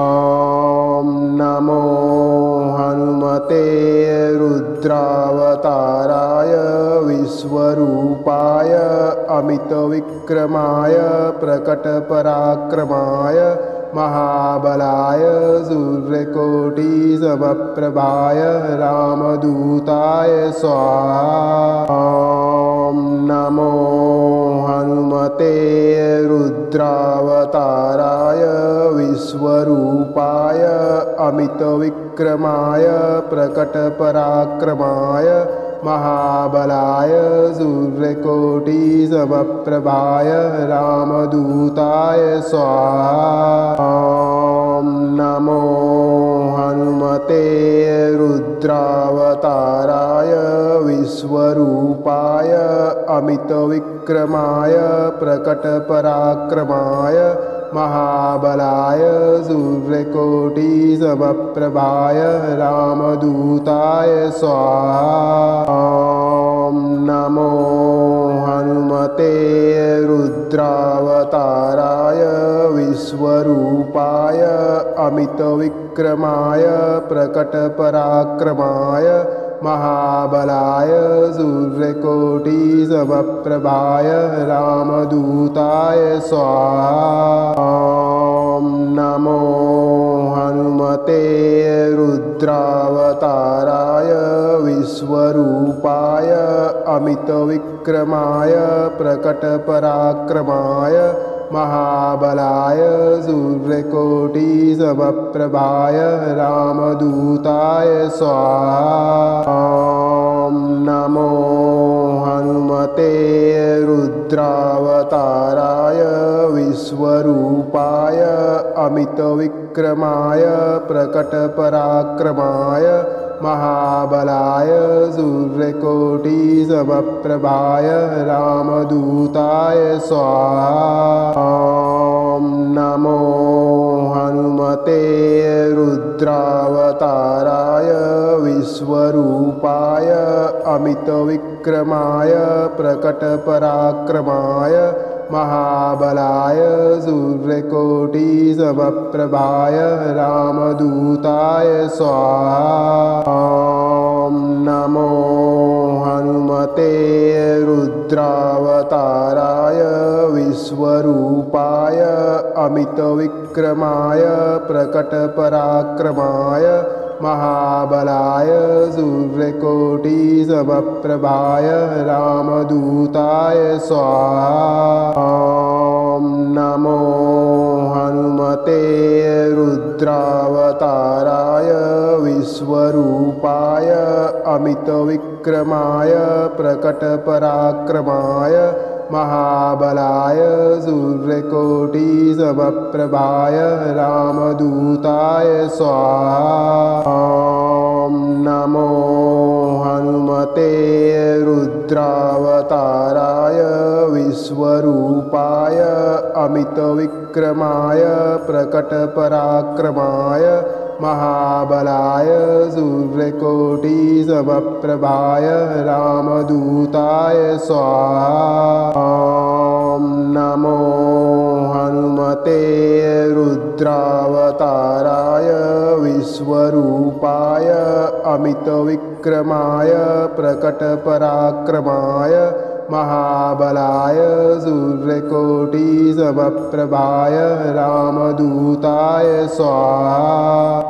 ॐ नमो हनुमते रुद्रावताराय विश्वरूपाय अमितविक्रमाय प्रकटपराक्रमाय महाबलाय सूर्यकोटिसमप्रभाय रामदूताय स्वाहा। ॐ नमो हनुमते रुद्रावताराय विश्वरूपाय अमितविक्रमाय प्रकटपराक्रमाय महाबलाय सूर्यकोटिसमप्रभाय रामदूताय स्वाहा। ॐ नमो हनुमते रुद्रावताराय विश्वरूपाय अमितविक्रमाय प्रकटपराक्रमाय महाबलाय सूर्यकोटिसमप्रभाय रामदूताय स्वाहा। ॐ नमो हनुमते रुद्रावताराय विश्वरूपाय अमितविक्रमाय प्रकटपराक्रमाय महाबलाय सूर्यकोटिसमप्रभाय रामदूताय स्वाहा। ॐ नमो हनुमते रुद्रावताराय विश्वरूपाय अमितविक्रमाय प्रकटपराक्रमाय महाबलाय सूर्यकोटिसमप्रभाय रामदूताय स्वाहा। ॐ नमो हनुमते रुद्रावताराय विश्वरूपाय अमितविक्रमाय प्रकटपराक्रमाय महाबलाय सूर्यकोटिसमप्रभाय रामदूताय स्वाहा। ॐ नमो हनुमते रुद्रावताराय विश्वरूपाय अमितविक्रमाय प्रकटपराक्रमाय महाबलाय सूर्यकोटिसमप्रभाय रामदूताय स्वाहा। ॐ नमो हनुमते रुद्रावताराय विश्वरूपाय अमितविक्रमाय प्रकटपराक्रमाय महाबलाय सूर्यकोटिसमप्रभाय रामदूताय स्वाहा। ॐ नमो हनुमते रुद्रावताराय विश्वरूपाय अमितविक्रमाय प्रकटपराक्रमाय महाबलाय सूर्यकोटिसमप्रभाय रामदूताय स्वाहा। ॐ नमो हनुमते रुद्रावताराय विश्वरूपाय अमितविक्रमाय प्रकटपराक्रमाय महाबलाय सूर्यकोटिसमप्रभाय रामदूताय स्वाहा। ॐ नमो हनुमते रुद्रावताराय विश्वरूपाय अमितविक्रमाय प्रकटपराक्रमाय महाबलाय सूर्यकोटिसमप्रभाय रामदूताय स्वाहा।